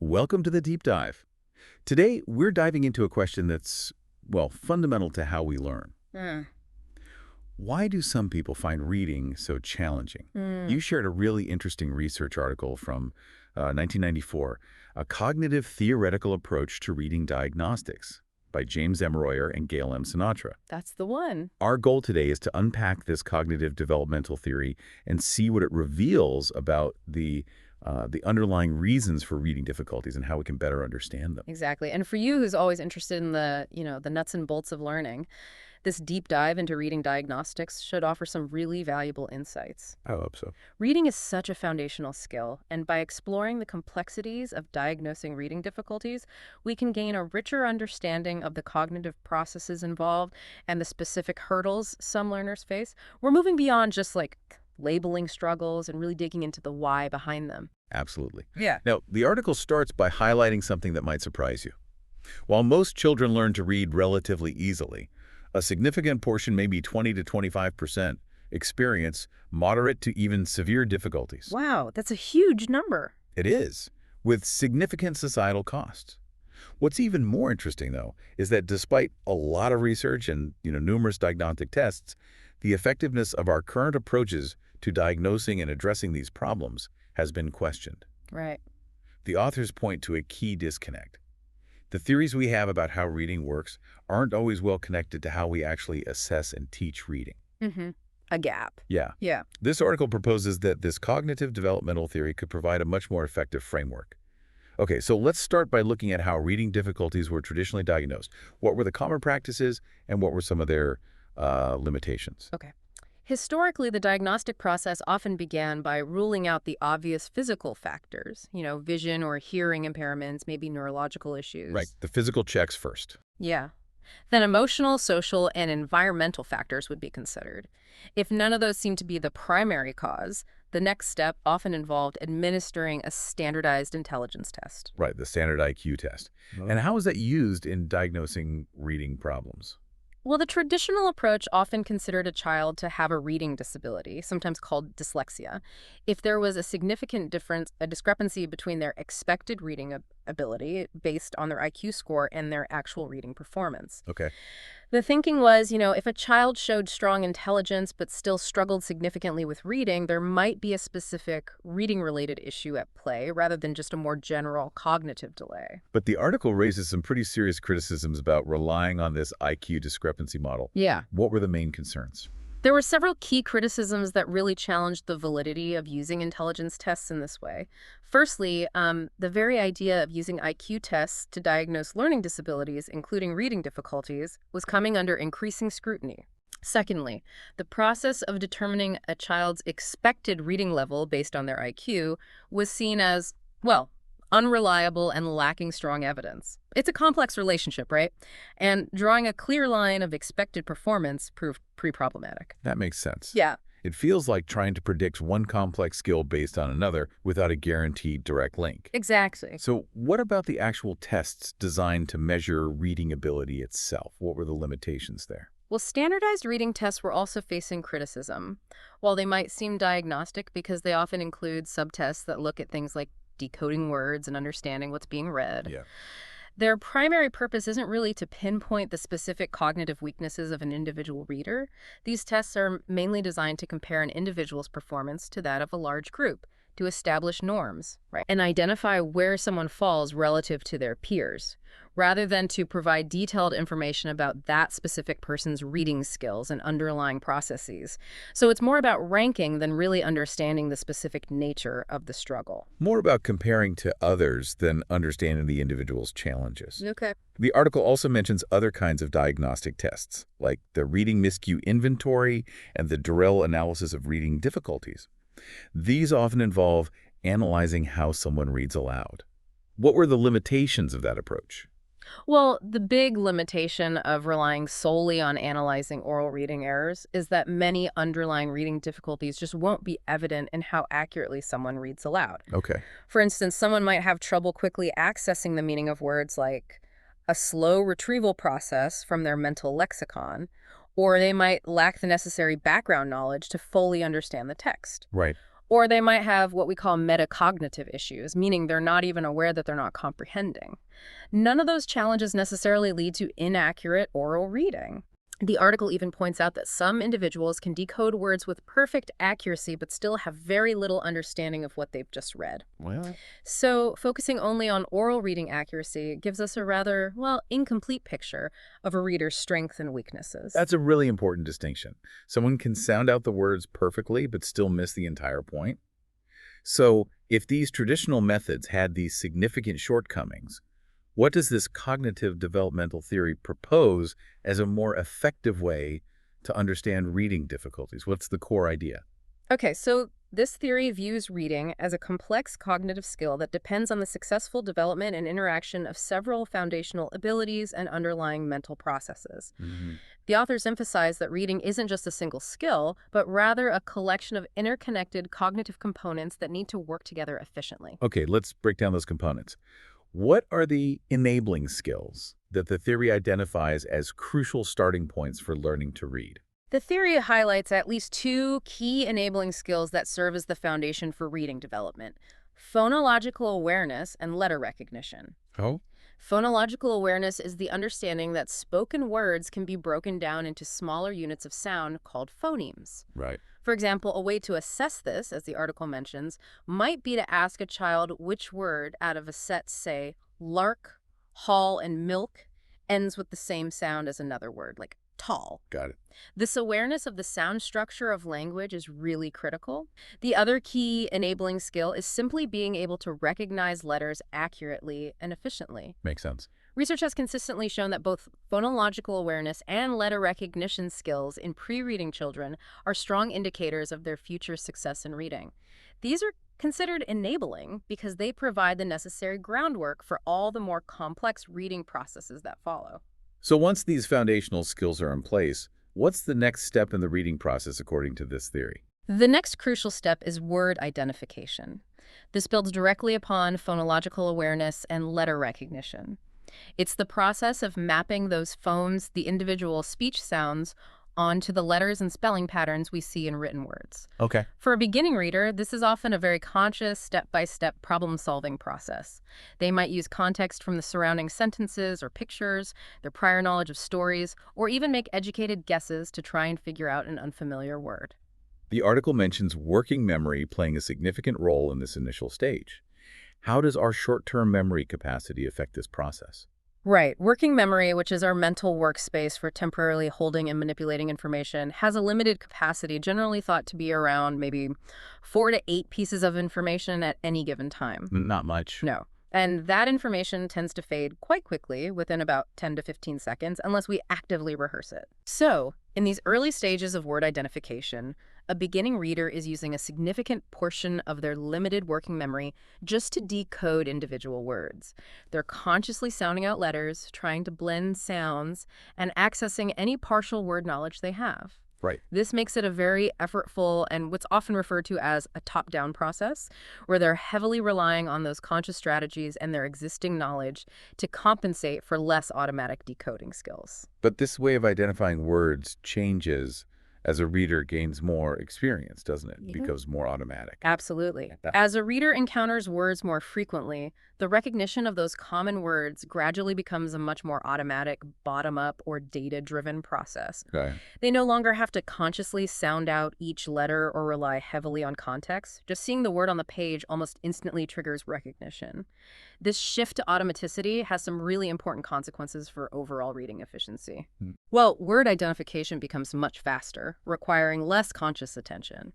Welcome to the Deep Dive. Today, we're diving into a question that's, well, fundamental to how we learn. Mm. Why do some people find reading so challenging? You shared a really interesting research article from 1994, A Cognitive Theoretical Approach to Reading Diagnostics by James M. Royer and Gail M. Sinatra. That's the one. Our goal today is to unpack this cognitive developmental theory and see what it reveals about the underlying reasons for reading difficulties and how we can better understand them. Exactly. And for you who's always interested in the nuts and bolts of learning, this deep dive into reading diagnostics should offer some really valuable insights. I hope so. Reading is such a foundational skill, and by exploring the complexities of diagnosing reading difficulties, we can gain a richer understanding of the cognitive processes involved and the specific hurdles some learners face. We're moving beyond just labeling struggles and really digging into the why behind them. Absolutely. Yeah. Now, the article starts by highlighting something that might surprise you. While most children learn to read relatively easily, a significant portion, maybe 20 to 25%, experience moderate to even severe difficulties. Wow, that's a huge number. It is, with significant societal costs. What's even more interesting, though, is that despite a lot of research and numerous diagnostic tests, the effectiveness of our current approaches to diagnosing and addressing these problems has been questioned. Right. The authors point to a key disconnect. The theories we have about how reading works aren't always well connected to how we actually assess and teach reading. Mm-hmm. A gap. Yeah. Yeah. This article proposes that this cognitive developmental theory could provide a much more effective framework. Okay, so let's start by looking at how reading difficulties were traditionally diagnosed. What were the common practices and what were some of their limitations? Okay. Historically, the diagnostic process often began by ruling out the obvious physical factors, vision or hearing impairments, maybe neurological issues. Right, the physical checks first. Yeah. Then emotional, social, and environmental factors would be considered. If none of those seemed to be the primary cause, the next step often involved administering a standardized intelligence test. Right, the standard IQ test. And how is that used in diagnosing reading problems? Well, the traditional approach often considered a child to have a reading disability, sometimes called dyslexia, if there was a significant discrepancy between their expected reading ability based on their IQ score and their actual reading performance. Okay. The thinking was, if a child showed strong intelligence but still struggled significantly with reading, there might be a specific reading-related issue at play rather than just a more general cognitive delay. But the article raises some pretty serious criticisms about relying on this IQ discrepancy model. Yeah. What were the main concerns? There were several key criticisms that really challenged the validity of using intelligence tests in this way. Firstly, the very idea of using IQ tests to diagnose learning disabilities, including reading difficulties, was coming under increasing scrutiny. Secondly, the process of determining a child's expected reading level based on their IQ was seen as, well, unreliable and lacking strong evidence. It's a complex relationship, right? And drawing a clear line of expected performance proved pretty problematic. That makes sense. Yeah. It feels like trying to predict one complex skill based on another without a guaranteed direct link. Exactly. So what about the actual tests designed to measure reading ability itself? What were the limitations there? Well, standardized reading tests were also facing criticism. While they might seem diagnostic because they often include subtests that look at things like decoding words and understanding what's being read. Yeah. Their primary purpose isn't really to pinpoint the specific cognitive weaknesses of an individual reader. These tests are mainly designed to compare an individual's performance to that of a large group, to establish norms, right, and identify where someone falls relative to their peers, rather than to provide detailed information about that specific person's reading skills and underlying processes. So it's more about ranking than really understanding the specific nature of the struggle. More about comparing to others than understanding the individual's challenges. Okay. The article also mentions other kinds of diagnostic tests, like the reading miscue inventory and the Durrell analysis of reading difficulties. These often involve analyzing how someone reads aloud. What were the limitations of that approach? Well, the big limitation of relying solely on analyzing oral reading errors is that many underlying reading difficulties just won't be evident in how accurately someone reads aloud. Okay. For instance, someone might have trouble quickly accessing the meaning of words like a slow retrieval process from their mental lexicon, or they might lack the necessary background knowledge to fully understand the text. Right. Or they might have what we call metacognitive issues, meaning they're not even aware that they're not comprehending. None of those challenges necessarily lead to inaccurate oral reading. The article even points out that some individuals can decode words with perfect accuracy but still have very little understanding of what they've just read. Well, So, focusing only on oral reading accuracy gives us a rather, well, incomplete picture of a reader's strengths and weaknesses. that's a really important distinction. Someone can sound out the words perfectly but still miss the entire point. So, if these traditional methods had these significant shortcomings, what does this cognitive developmental theory propose as a more effective way to understand reading difficulties? What's the core idea? Okay, so this theory views reading as a complex cognitive skill that depends on the successful development and interaction of several foundational abilities and underlying mental processes. Mhm. The authors emphasize that reading isn't just a single skill, but rather a collection of interconnected cognitive components that need to work together efficiently. Okay, let's break down those components. What are the enabling skills that the theory identifies as crucial starting points for learning to read? The theory highlights at least two key enabling skills that serve as the foundation for reading development: phonological awareness and letter recognition. Oh, Phonological awareness is the understanding that spoken words can be broken down into smaller units of sound called phonemes. right. For example, a way to assess this, as the article mentions, might be to ask a child which word out of a set, say, lark, hall, and milk, ends with the same sound as another word, like tall. Got it. This awareness of the sound structure of language is really critical. The other key enabling skill is simply being able to recognize letters accurately and efficiently. Makes sense. Research has consistently shown that both phonological awareness and letter recognition skills in pre-reading children are strong indicators of their future success in reading. These are considered enabling because they provide the necessary groundwork for all the more complex reading processes that follow. So once these foundational skills are in place, what's the next step in the reading process according to this theory? The next crucial step is word identification. This builds directly upon phonological awareness and letter recognition. It's the process of mapping those phones, the individual speech sounds, onto the letters and spelling patterns we see in written words. Okay. For a beginning reader, this is often a very conscious, step-by-step problem-solving process. They might use context from the surrounding sentences or pictures, their prior knowledge of stories, or even make educated guesses to try and figure out an unfamiliar word. The article mentions working memory playing a significant role in this initial stage. How does our short-term memory capacity affect this process? Right. Working memory, which is our mental workspace for temporarily holding and manipulating information, has a limited capacity, generally thought to be around maybe 4 to 8 pieces of information at any given time. Not much. No. And that information tends to fade quite quickly within about 10 to 15 seconds unless we actively rehearse it. So, in these early stages of word identification, a beginning reader is using a significant portion of their limited working memory just to decode individual words. They're consciously sounding out letters, trying to blend sounds, and accessing any partial word knowledge they have. Right. This makes it a very effortful and what's often referred to as a top-down process, where they're heavily relying on those conscious strategies and their existing knowledge to compensate for less automatic decoding skills. But this way of identifying words changes as a reader gains more experience, doesn't it? It Yeah. becomes more automatic. Absolutely. Yeah. As a reader encounters words more frequently, the recognition of those common words gradually becomes a much more automatic, bottom-up, or data-driven process. Okay. They no longer have to consciously sound out each letter or rely heavily on context. Just seeing the word on the page almost instantly triggers recognition. This shift to automaticity has some really important consequences for overall reading efficiency. Hmm. Well, word identification becomes much faster, requiring less conscious attention,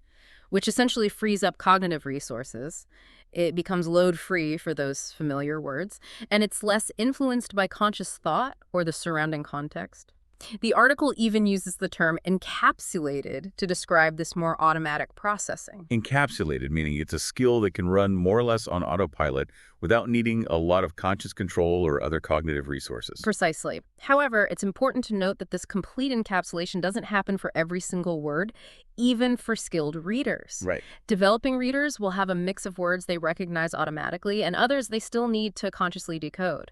which essentially frees up cognitive resources. It becomes load-free for those familiar words, and it's less influenced by conscious thought or the surrounding context. The article even uses the term encapsulated to describe this more automatic processing. Encapsulated, meaning it's a skill that can run more or less on autopilot without needing a lot of conscious control or other cognitive resources. Precisely. However, it's important to note that this complete encapsulation doesn't happen for every single word, even for skilled readers. Right. Developing readers will have a mix of words they recognize automatically and others they still need to consciously decode.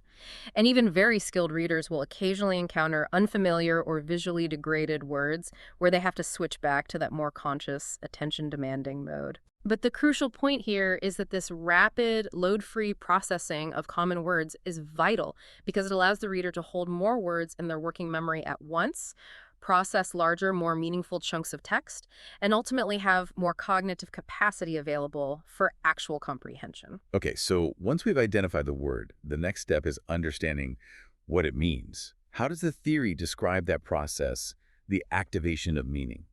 And even very skilled readers will occasionally encounter unfamiliar or visually degraded words where they have to switch back to that more conscious, attention-demanding mode. But the crucial point here is that this rapid, load-free processing of common words is vital because it allows the reader to hold more words in their working memory at once, process larger, more meaningful chunks of text, and ultimately have more cognitive capacity available for actual comprehension. Okay, so once we've identified the word, the next step is understanding what it means. How does the theory describe that process, the activation of meaning?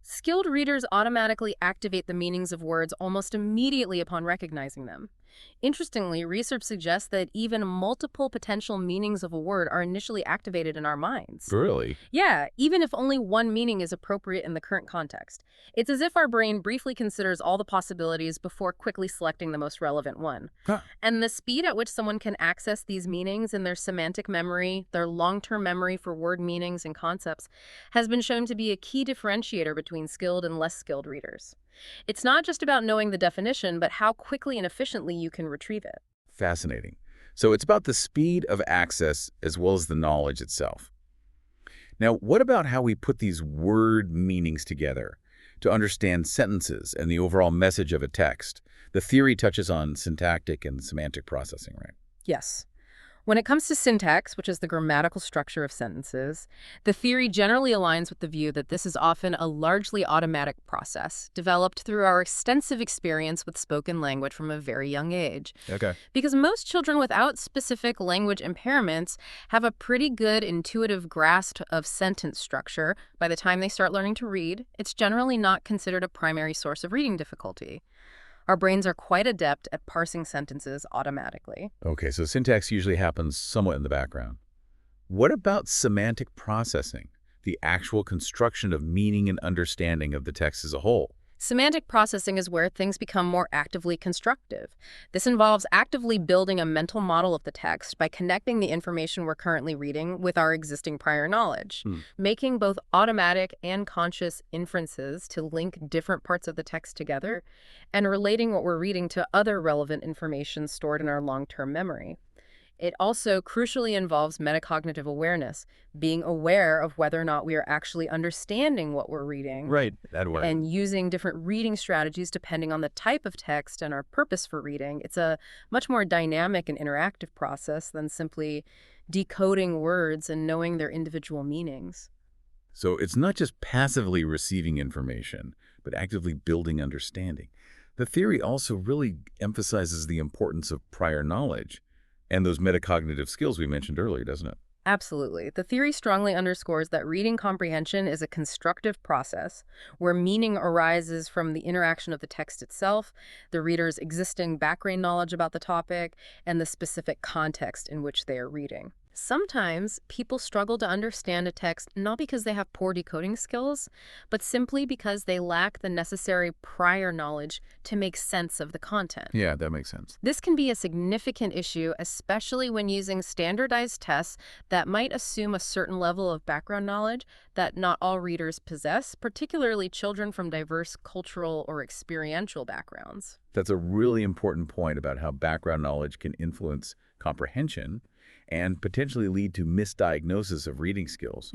Skilled readers automatically activate the meanings of words almost immediately upon recognizing them. Interestingly, research suggests that even multiple potential meanings of a word are initially activated in our minds. Really? Yeah, even if only one meaning is appropriate in the current context. It's as if our brain briefly considers all the possibilities before quickly selecting the most relevant one. Huh. And the speed at which someone can access these meanings in their semantic memory, their long-term memory for word meanings and concepts, has been shown to be a key differentiator between skilled and less skilled readers. It's not just about knowing the definition, but how quickly and efficiently you can retrieve it. Fascinating. So it's about the speed of access as well as the knowledge itself. Now, what about how we put these word meanings together to understand sentences and the overall message of a text? The theory touches on syntactic and semantic processing, right? Yes. When it comes to syntax, which is the grammatical structure of sentences, the theory generally aligns with the view that this is often a largely automatic process, developed through our extensive experience with spoken language from a very young age. Okay. Because most children without specific language impairments have a pretty good intuitive grasp of sentence structure by the time they start learning to read. It's generally not considered a primary source of reading difficulty. Our brains are quite adept at parsing sentences automatically. Okay, so syntax usually happens somewhat in the background. What about semantic processing, the actual construction of meaning and understanding of the text as a whole? Semantic processing is where things become more actively constructive. This involves actively building a mental model of the text by connecting the information we're currently reading with our existing prior knowledge, Hmm. making both automatic and conscious inferences to link different parts of the text together, and relating what we're reading to other relevant information stored in our long-term memory. It also crucially involves metacognitive awareness, being aware of whether or not we are actually understanding what we're reading Right, that word. and using different reading strategies depending on the type of text and our purpose for reading. It's a much more dynamic and interactive process than simply decoding words and knowing their individual meanings. So it's not just passively receiving information, but actively building understanding. The theory also really emphasizes the importance of prior knowledge and those metacognitive skills we mentioned earlier, doesn't it? Absolutely. The theory strongly underscores that reading comprehension is a constructive process where meaning arises from the interaction of the text itself, the reader's existing background knowledge about the topic, and the specific context in which they are reading. Sometimes people struggle to understand a text not because they have poor decoding skills, but simply because they lack the necessary prior knowledge to make sense of the content. Yeah, that makes sense. This can be a significant issue, especially when using standardized tests that might assume a certain level of background knowledge that not all readers possess, particularly children from diverse cultural or experiential backgrounds. That's a really important point about how background knowledge can influence comprehension and potentially lead to misdiagnosis of reading skills.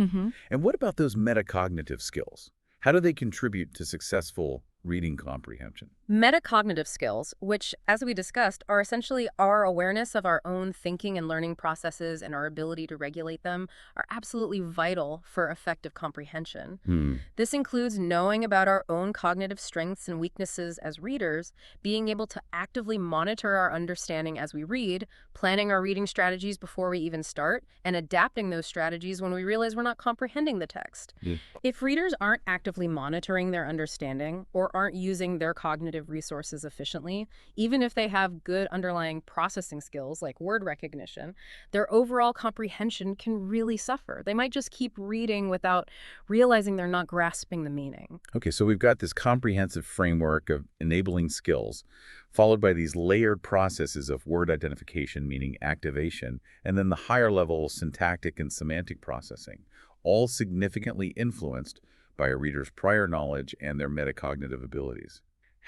And what about those metacognitive skills? How do they contribute to successful reading comprehension? Metacognitive skills, which, as we discussed, are essentially our awareness of our own thinking and learning processes and our ability to regulate them, are absolutely vital for effective comprehension. Hmm. This includes knowing about our own cognitive strengths and weaknesses as readers, being able to actively monitor our understanding as we read, planning our reading strategies before we even start, and adapting those strategies when we realize we're not comprehending the text. Yeah. If readers aren't actively monitoring their understanding or aren't using their cognitive resources efficiently, even if they have good underlying processing skills like word recognition, their overall comprehension can really suffer. They might just keep reading without realizing they're not grasping the meaning. Okay, so we've got this comprehensive framework of enabling skills, followed by these layered processes of word identification, meaning activation, and then the higher level syntactic and semantic processing, all significantly influenced by a reader's prior knowledge and their metacognitive abilities.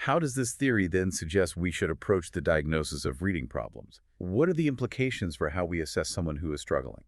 How does this theory then suggest we should approach the diagnosis of reading problems? What are the implications for how we assess someone who is struggling?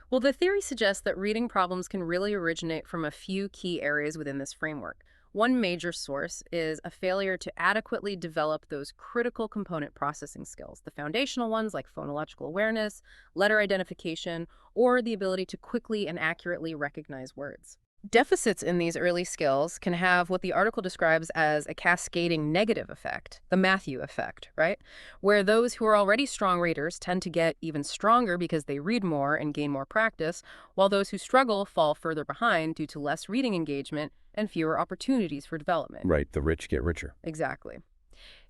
Well, the theory suggests that reading problems can really originate from a few key areas within this framework. One major source is a failure to adequately develop those critical component processing skills, the foundational ones like phonological awareness, letter identification, or the ability to quickly and accurately recognize words. Deficits in these early skills can have what the article describes as a cascading negative effect, the Matthew effect, right? Where those who are already strong readers tend to get even stronger because they read more and gain more practice, while those who struggle fall further behind due to less reading engagement and fewer opportunities for development. Right, the rich get richer. Exactly.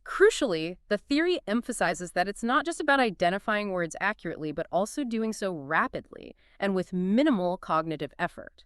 Crucially, the theory emphasizes that it's not just about identifying words accurately, but also doing so rapidly and with minimal cognitive effort.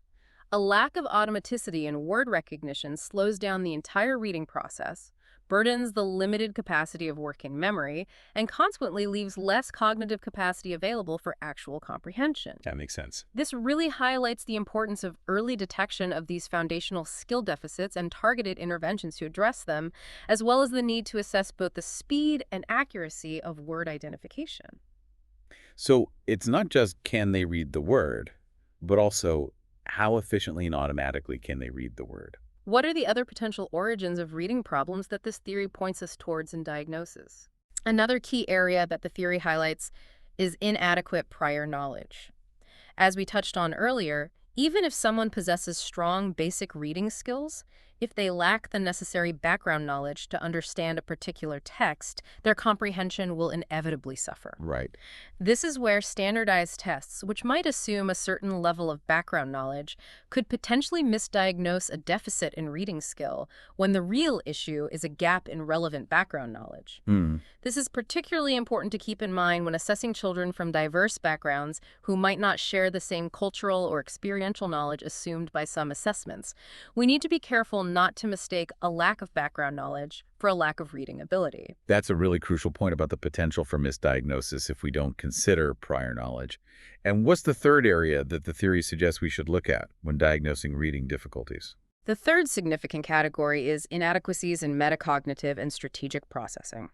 A lack of automaticity in word recognition slows down the entire reading process, burdens the limited capacity of working memory, and consequently leaves less cognitive capacity available for actual comprehension. That makes sense. This really highlights the importance of early detection of these foundational skill deficits and targeted interventions to address them, as well as the need to assess both the speed and accuracy of word identification. So it's not just can they read the word, but also how efficiently and automatically can they read the word? What are the other potential origins of reading problems that this theory points us towards in diagnosis? Another key area that the theory highlights is inadequate prior knowledge. As we touched on earlier, even if someone possesses strong basic reading skills, if they lack the necessary background knowledge to understand a particular text, their comprehension will inevitably suffer. Right. This is where standardized tests, which might assume a certain level of background knowledge, could potentially misdiagnose a deficit in reading skill when the real issue is a gap in relevant background knowledge. Hmm. This is particularly important to keep in mind when assessing children from diverse backgrounds who might not share the same cultural or experiential knowledge assumed by some assessments. We need to be careful not to mistake a lack of background knowledge for a lack of reading ability. That's a really crucial point about the potential for misdiagnosis if we don't consider prior knowledge. And what's the third area that the theory suggests we should look at when diagnosing reading difficulties? The third significant category is inadequacies in metacognitive and strategic processing.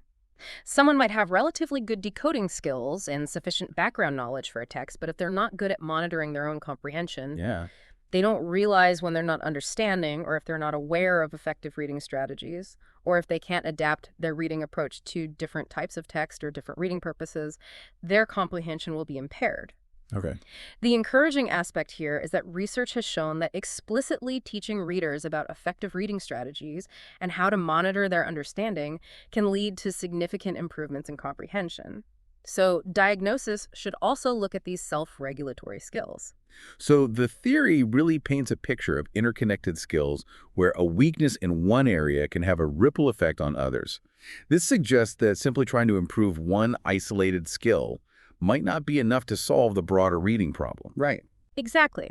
Someone might have relatively good decoding skills and sufficient background knowledge for a text, but if they're not good at monitoring their own comprehension, Yeah. they don't realize when they're not understanding, or if they're not aware of effective reading strategies, or if they can't adapt their reading approach to different types of text or different reading purposes, their comprehension will be impaired. Okay. The encouraging aspect here is that research has shown that explicitly teaching readers about effective reading strategies and how to monitor their understanding can lead to significant improvements in comprehension. So, diagnosis should also look at these self-regulatory skills. So the theory really paints a picture of interconnected skills where a weakness in one area can have a ripple effect on others. This suggests that simply trying to improve one isolated skill might not be enough to solve the broader reading problem. Right. Exactly.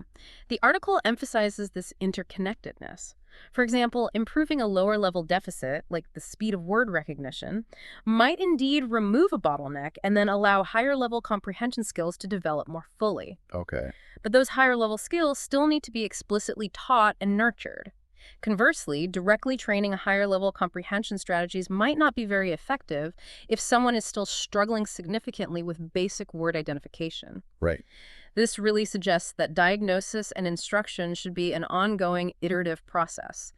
The article emphasizes this interconnectedness. For example, improving a lower-level deficit, like the speed of word recognition, might indeed remove a bottleneck and then allow higher-level comprehension skills to develop more fully. Okay. But those higher-level skills still need to be explicitly taught and nurtured. Conversely, directly training higher-level comprehension strategies might not be very effective if someone is still struggling significantly with basic word identification. Right. This really suggests that diagnosis and instruction should be an ongoing, iterative process.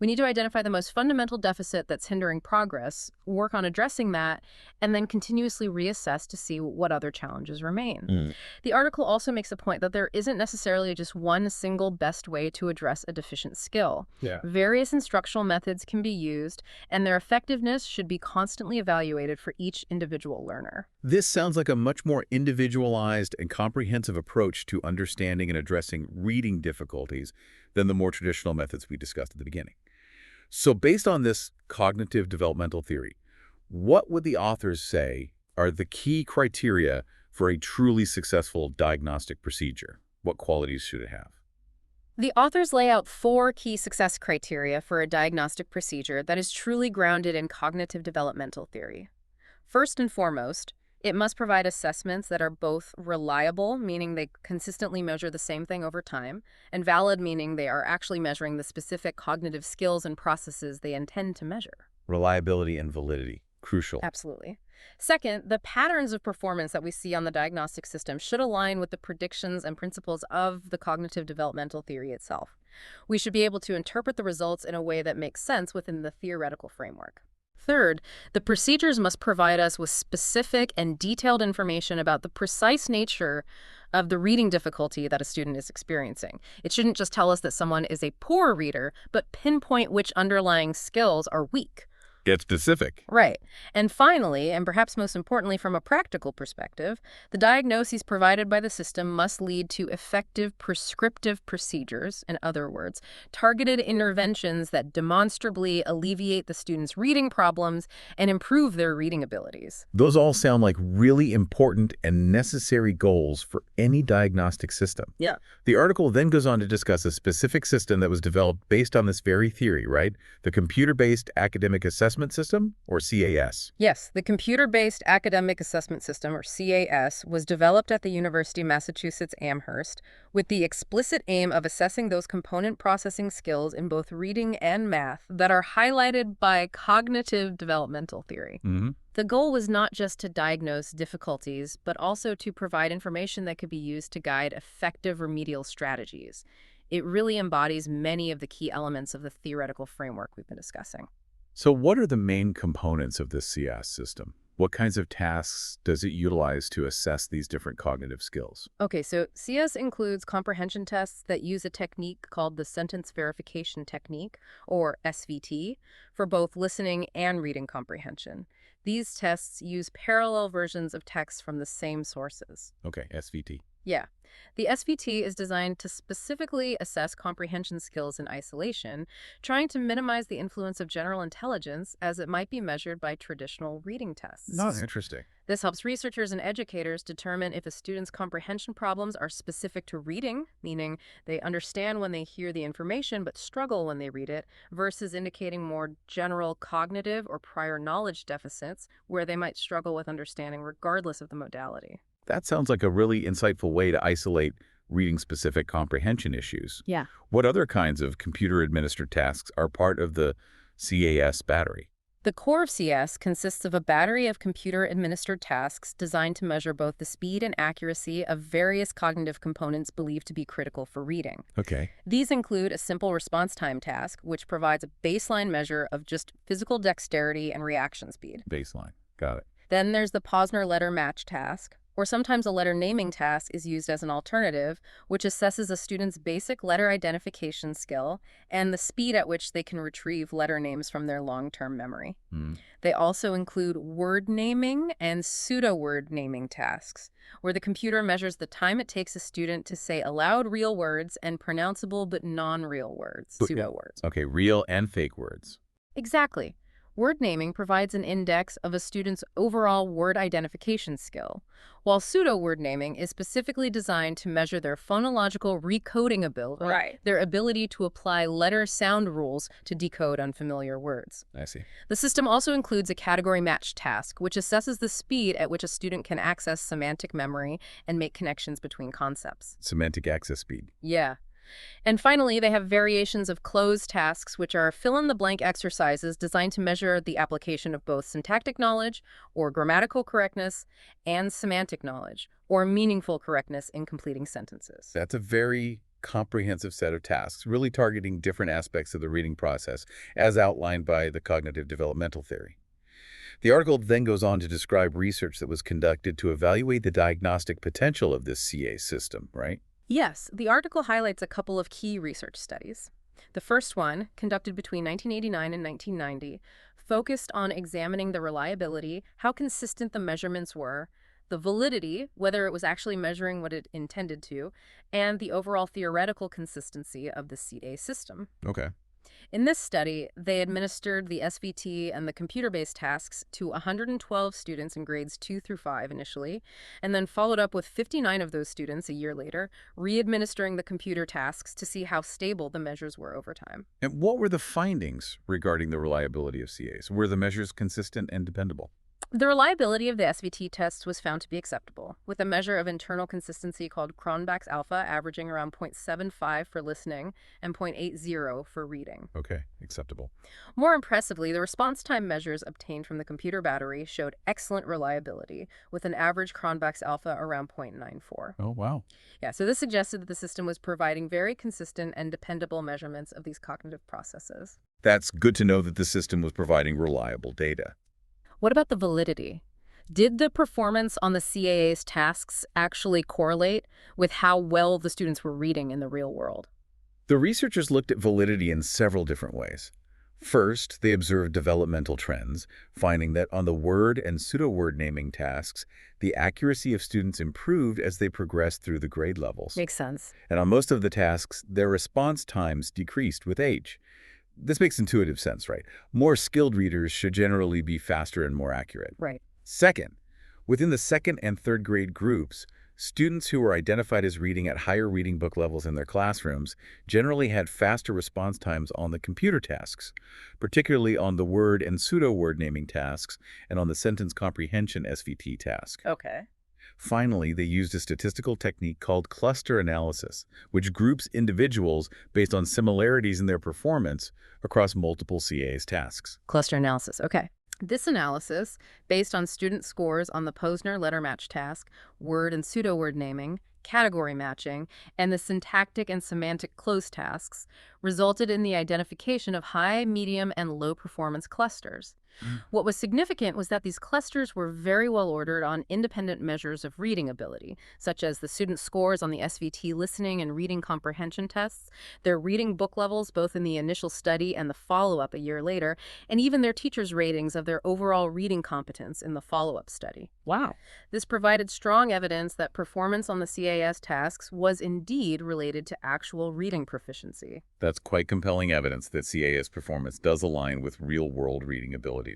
We need to identify the most fundamental deficit that's hindering progress, work on addressing that, and then continuously reassess to see what other challenges remain. Mm. The article also makes the point that there isn't necessarily just one single best way to address a deficient skill. Yeah. Various instructional methods can be used, and their effectiveness should be constantly evaluated for each individual learner. This sounds like a much more individualized and comprehensive approach to understanding and addressing reading difficulties than the more traditional methods we discussed at the beginning. So based on this cognitive developmental theory, what would the authors say are the key criteria for a truly successful diagnostic procedure? What qualities should it have? The authors lay out 4 key success criteria for a diagnostic procedure that is truly grounded in cognitive developmental theory. First and foremost, it must provide assessments that are both reliable, meaning they consistently measure the same thing over time, and valid, meaning they are actually measuring the specific cognitive skills and processes they intend to measure. Reliability and validity, crucial. Absolutely. Second, the patterns of performance that we see on the diagnostic system should align with the predictions and principles of the cognitive developmental theory itself. We should be able to interpret the results in a way that makes sense within the theoretical framework. Third, the procedures must provide us with specific and detailed information about the precise nature of the reading difficulty that a student is experiencing. It shouldn't just tell us that someone is a poor reader, but pinpoint which underlying skills are weak. Get specific. Right. And finally, and perhaps most importantly from a practical perspective, the diagnoses provided by the system must lead to effective prescriptive procedures, in other words, targeted interventions that demonstrably alleviate the student's reading problems and improve their reading abilities. Those all sound like really important and necessary goals for any diagnostic system. Yeah. The article then goes on to discuss a specific system that was developed based on this very theory, right? The Computer-Based Academic Assessment System, or CAS. Yes, the Computer-Based Academic Assessment System, or CAS, was developed at the University of Massachusetts Amherst with the explicit aim of assessing those component processing skills in both reading and math that are highlighted by cognitive developmental theory. The goal was not just to diagnose difficulties, but also to provide information that could be used to guide effective remedial strategies. It really embodies many of the key elements of the theoretical framework we've been discussing. So what are the main components of this CAS system? What kinds of tasks does it utilize to assess these different cognitive skills? Okay, so CS includes comprehension tests that use a technique called the sentence verification technique, or SVT, for both listening and reading comprehension. These tests use parallel versions of text from the same sources. Okay, SVT. Yeah. The SVT is designed to specifically assess comprehension skills in isolation, trying to minimize the influence of general intelligence as it might be measured by traditional reading tests. Not interesting. This helps researchers and educators determine if a student's comprehension problems are specific to reading, meaning they understand when they hear the information but struggle when they read it, versus indicating more general cognitive or prior knowledge deficits where they might struggle with understanding regardless of the modality. That sounds like a really insightful way to isolate reading-specific comprehension issues. Yeah. What other kinds of computer-administered tasks are part of the CAS battery? The core of CS consists of a battery of computer-administered tasks designed to measure both the speed and accuracy of various cognitive components believed to be critical for reading. Okay. These include a simple response time task, which provides a baseline measure of just physical dexterity and reaction speed. Baseline. Got it. Then there's the Posner letter match task, or sometimes a letter naming task is used as an alternative, which assesses a student's basic letter identification skill and the speed at which they can retrieve letter names from their long-term memory. They also include word naming and pseudo-word naming tasks, where the computer measures the time it takes a student to say aloud real words and pronounceable but non-real words, pseudo-words. Okay, real and fake words. Exactly. Word naming provides an index of a student's overall word identification skill, while pseudo-word naming is specifically designed to measure their phonological recoding ability, their ability to apply letter-sound rules to decode unfamiliar words. I see. The system also includes a category match task, which assesses the speed at which a student can access semantic memory and make connections between concepts. Semantic access speed. Yeah. And finally, they have variations of closed tasks, which are fill-in-the-blank exercises designed to measure the application of both syntactic knowledge, or grammatical correctness, and semantic knowledge, or meaningful correctness in completing sentences. That's a very comprehensive set of tasks, really targeting different aspects of the reading process, as outlined by the cognitive developmental theory. The article then goes on to describe research that was conducted to evaluate the diagnostic potential of this CA system, right? Yes, the article highlights a couple of key research studies. The first one, conducted between 1989 and 1990, focused on examining the reliability, how consistent the measurements were, the validity, whether it was actually measuring what it intended to, and the overall theoretical consistency of the CA system. Okay. In this study, they administered the SVT and the computer-based tasks to 112 students in grades 2 through 5 initially, and then followed up with 59 of those students a year later, re-administering the computer tasks to see how stable the measures were over time. And what were the findings regarding the reliability of CAs? Were the measures consistent and dependable? The reliability of the SVT tests was found to be acceptable, with a measure of internal consistency called Cronbach's alpha averaging around 0.75 for listening and 0.80 for reading. Okay, acceptable. More impressively, the response time measures obtained from the computer battery showed excellent reliability, with an average Cronbach's alpha around 0.94. Oh, wow. Yeah, so this suggested that the system was providing very consistent and dependable measurements of these cognitive processes. That's good to know that the system was providing reliable data. What about the validity? Did the performance on the CAA's tasks actually correlate with how well the students were reading in the real world? The researchers looked at validity in several different ways. First, they observed developmental trends, finding that on the word and pseudo-word naming tasks, the accuracy of students improved as they progressed through the grade levels. Makes sense. And on most of the tasks, their response times decreased with age. This makes intuitive sense, right? More skilled readers should generally be faster and more accurate. Right. Second, within the second and third grade groups, students who were identified as reading at higher reading book levels in their classrooms generally had faster response times on the computer tasks, particularly on the word and pseudo-word naming tasks and on the sentence comprehension SVT task. Okay. Finally, they used a statistical technique called cluster analysis, which groups individuals based on similarities in their performance across multiple CA's tasks. Cluster analysis. Okay. This analysis, based on student scores on the Posner letter match task, word and pseudo-word naming, category matching, and the syntactic and semantic close tasks, resulted in the identification of high, medium, and low performance clusters. What was significant was that these clusters were very well ordered on independent measures of reading ability, such as the student scores on the SVT listening and reading comprehension tests, their reading book levels both in the initial study and the follow-up a year later, and even their teachers' ratings of their overall reading competence in the follow-up study. Wow. This provided strong evidence that performance on the CAS tasks was indeed related to actual reading proficiency. That's quite compelling evidence that CA's performance does align with real-world reading abilities.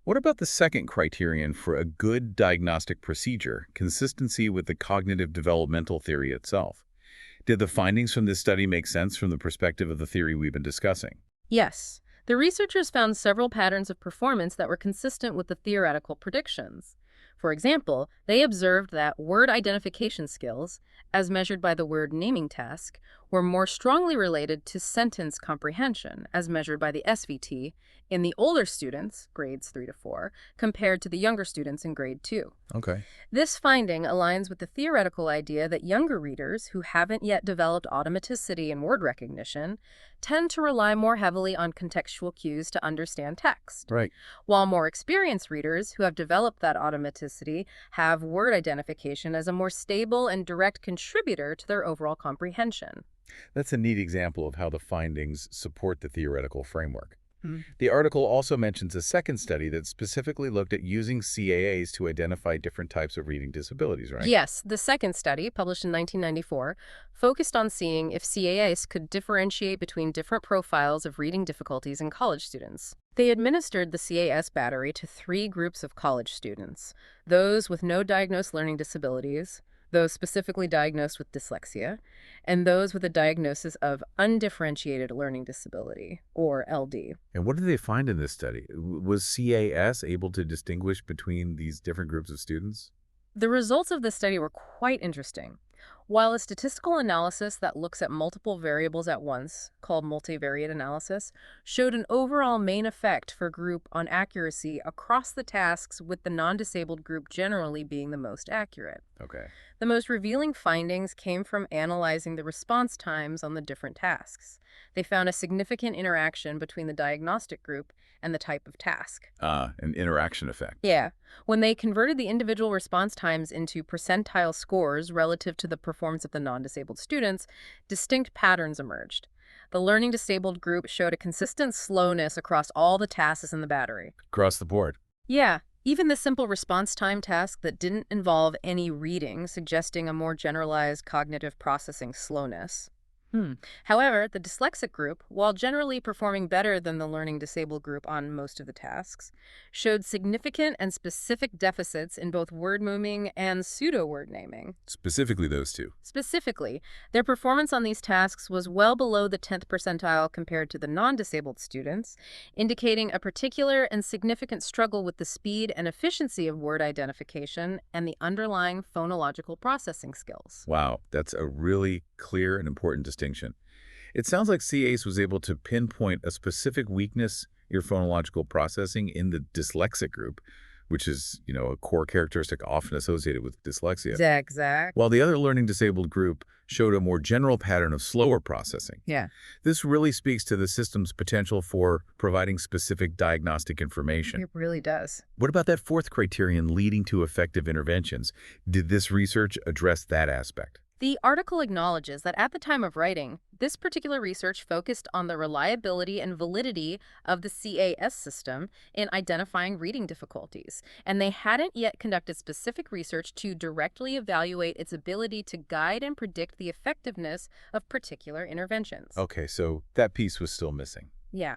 What about the second criterion for a good diagnostic procedure, consistency with the cognitive developmental theory itself? Did the findings from this study make sense from the perspective of the theory we've been discussing? Yes, the researchers found several patterns of performance that were consistent with the theoretical predictions. For example, they observed that word identification skills, as measured by the word naming task, were more strongly related to sentence comprehension, as measured by the SVT, in the older students, grades 3 to 4, compared to the younger students in grade 2. Okay. This finding aligns with the theoretical idea that younger readers who haven't yet developed automaticity in word recognition tend to rely more heavily on contextual cues to understand text, Right. while more experienced readers who have developed that automaticity have word identification as a more stable and direct contributor to their overall comprehension. That's a neat example of how the findings support the theoretical framework. Hmm. The article also mentions a second study that specifically looked at using CAAs to identify different types of reading disabilities, right? Yes, the second study, published in 1994, focused on seeing if CAAs could differentiate between different profiles of reading difficulties in college students. They administered the CAS battery to 3 groups of college students: those with no diagnosed learning disabilities, those specifically diagnosed with dyslexia, and those with a diagnosis of undifferentiated learning disability, or LD. And what did they find in this study? Was CAS able to distinguish between these different groups of students? The results of this study were quite interesting. While a statistical analysis that looks at multiple variables at once, called multivariate analysis, showed an overall main effect for group on accuracy across the tasks, with the non-disabled group generally being the most accurate. Okay. The most revealing findings came from analyzing the response times on the different tasks. They found a significant interaction between the diagnostic group and the type of task. An interaction effect. Yeah. When they converted the individual response times into percentile scores relative to the performance of the non-disabled students, distinct patterns emerged. The learning disabled group showed a consistent slowness across all the tasks in the battery. Across the board. Yeah, even the simple response time task that didn't involve any reading, suggesting a more generalized cognitive processing slowness. Hmm. However, the dyslexic group, while generally performing better than the learning disabled group on most of the tasks, showed significant and specific deficits in both word moving and pseudo word naming. Specifically those two. Specifically, their performance on these tasks was well below the 10th percentile compared to the non-disabled students, indicating a particular and significant struggle with the speed and efficiency of word identification and the underlying phonological processing skills. Wow, that's a really clear and important distinction. It sounds like CACE was able to pinpoint a specific weakness in your phonological processing in the dyslexic group, which is, a core characteristic often associated with dyslexia, Exact. while the other learning disabled group showed a more general pattern of slower processing. Yeah. This really speaks to the system's potential for providing specific diagnostic information. It really does. What about that fourth criterion leading to effective interventions? Did this research address that aspect? The article acknowledges that at the time of writing, this particular research focused on the reliability and validity of the CAS system in identifying reading difficulties, and they hadn't yet conducted specific research to directly evaluate its ability to guide and predict the effectiveness of particular interventions. Okay, so that piece was still missing. Yeah.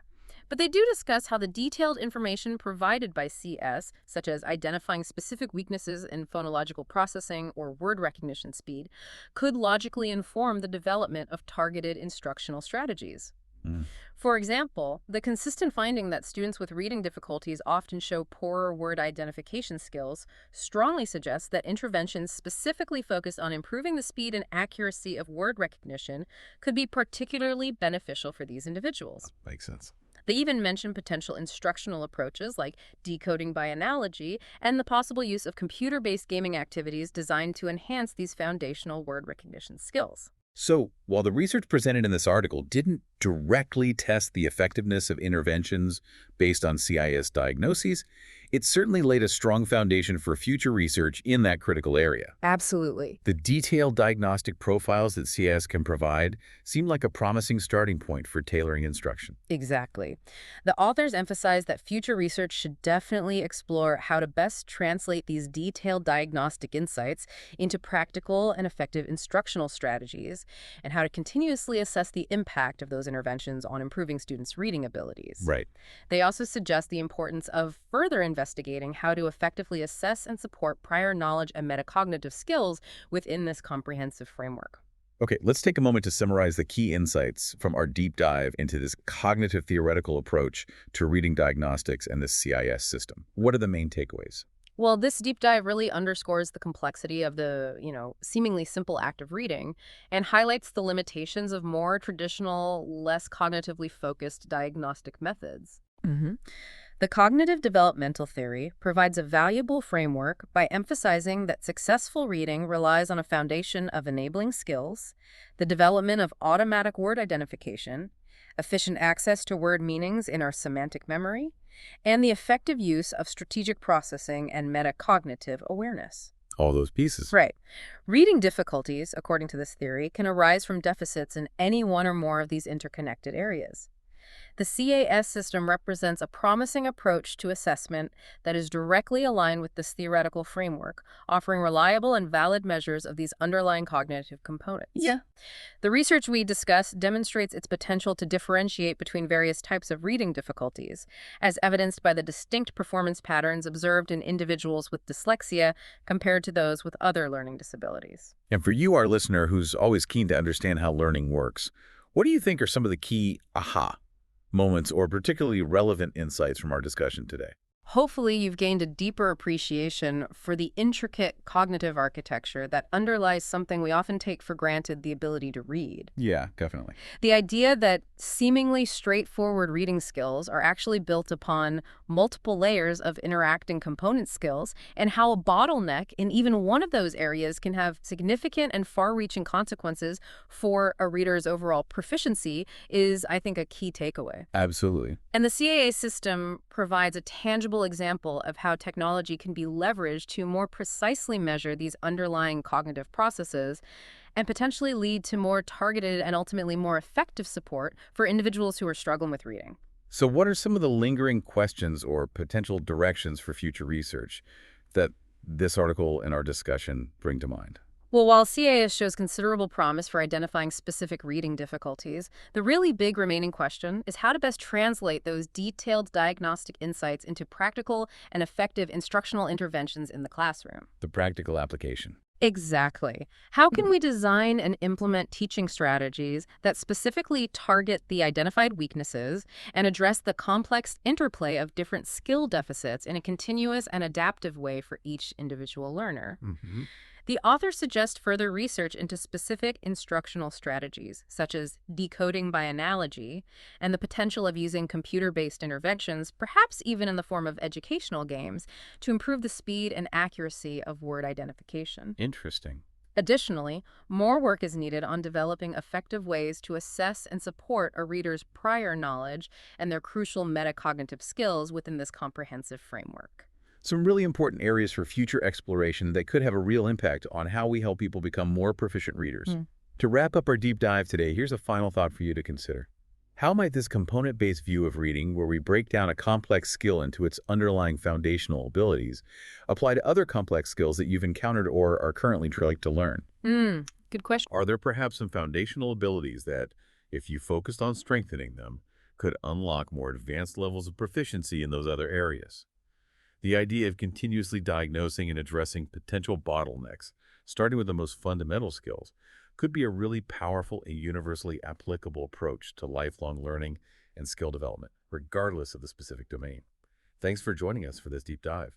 But they do discuss how the detailed information provided by CS, such as identifying specific weaknesses in phonological processing or word recognition speed, could logically inform the development of targeted instructional strategies. Mm. For example, the consistent finding that students with reading difficulties often show poorer word identification skills strongly suggests that interventions specifically focused on improving the speed and accuracy of word recognition could be particularly beneficial for these individuals. Makes sense. They even mention potential instructional approaches like decoding by analogy and the possible use of computer-based gaming activities designed to enhance these foundational word recognition skills. So, while the research presented in this article didn't directly test the effectiveness of interventions based on CIS diagnoses, it certainly laid a strong foundation for future research in that critical area. Absolutely. The detailed diagnostic profiles that CIS can provide seem like a promising starting point for tailoring instruction. Exactly. The authors emphasize that future research should definitely explore how to best translate these detailed diagnostic insights into practical and effective instructional strategies, and how to continuously assess the impact of those interventions on improving students' reading abilities. Right. They also suggest the importance of further investigating how to effectively assess and support prior knowledge and metacognitive skills within this comprehensive framework. Okay, let's take a moment to summarize the key insights from our deep dive into this cognitive theoretical approach to reading diagnostics and the CIS system. What are the main takeaways? Well, this deep dive really underscores the complexity of the, seemingly simple act of reading and highlights the limitations of more traditional, less cognitively focused diagnostic methods. The cognitive developmental theory provides a valuable framework by emphasizing that successful reading relies on a foundation of enabling skills, the development of automatic word identification, efficient access to word meanings in our semantic memory, and the effective use of strategic processing and metacognitive awareness. All those pieces. Right. Reading difficulties, according to this theory, can arise from deficits in any one or more of these interconnected areas. The CAS system represents a promising approach to assessment that is directly aligned with this theoretical framework, offering reliable and valid measures of these underlying cognitive components. Yeah. The research we discuss demonstrates its potential to differentiate between various types of reading difficulties, as evidenced by the distinct performance patterns observed in individuals with dyslexia compared to those with other learning disabilities. And for you, our listener, who's always keen to understand how learning works, what do you think are some of the key aha moments or particularly relevant insights from our discussion today? Hopefully, you've gained a deeper appreciation for the intricate cognitive architecture that underlies something we often take for granted, the ability to read. Yeah, definitely. The idea that seemingly straightforward reading skills are actually built upon multiple layers of interacting component skills, and how a bottleneck in even one of those areas can have significant and far-reaching consequences for a reader's overall proficiency is, I think, a key takeaway. Absolutely. And the CAA system provides a tangible example of how technology can be leveraged to more precisely measure these underlying cognitive processes and potentially lead to more targeted and ultimately more effective support for individuals who are struggling with reading. So what are some of the lingering questions or potential directions for future research that this article and our discussion bring to mind? Well, while CAS shows considerable promise for identifying specific reading difficulties, the really big remaining question is how to best translate those detailed diagnostic insights into practical and effective instructional interventions in the classroom. The practical application. Exactly. How can we design and implement teaching strategies that specifically target the identified weaknesses and address the complex interplay of different skill deficits in a continuous and adaptive way for each individual learner? Hmm. The author suggests further research into specific instructional strategies, such as decoding by analogy, and the potential of using computer-based interventions, perhaps even in the form of educational games, to improve the speed and accuracy of word identification. Interesting. Additionally, more work is needed on developing effective ways to assess and support a reader's prior knowledge and their crucial metacognitive skills within this comprehensive framework. Some really important areas for future exploration that could have a real impact on how we help people become more proficient readers. Hmm. To wrap up our deep dive today, here's a final thought for you to consider. How might this component-based view of reading, where we break down a complex skill into its underlying foundational abilities, apply to other complex skills that you've encountered or are currently trying to learn? Good question. Are there perhaps some foundational abilities that, if you focused on strengthening them, could unlock more advanced levels of proficiency in those other areas? The idea of continuously diagnosing and addressing potential bottlenecks, starting with the most fundamental skills, could be a really powerful and universally applicable approach to lifelong learning and skill development, regardless of the specific domain. Thanks for joining us for this deep dive.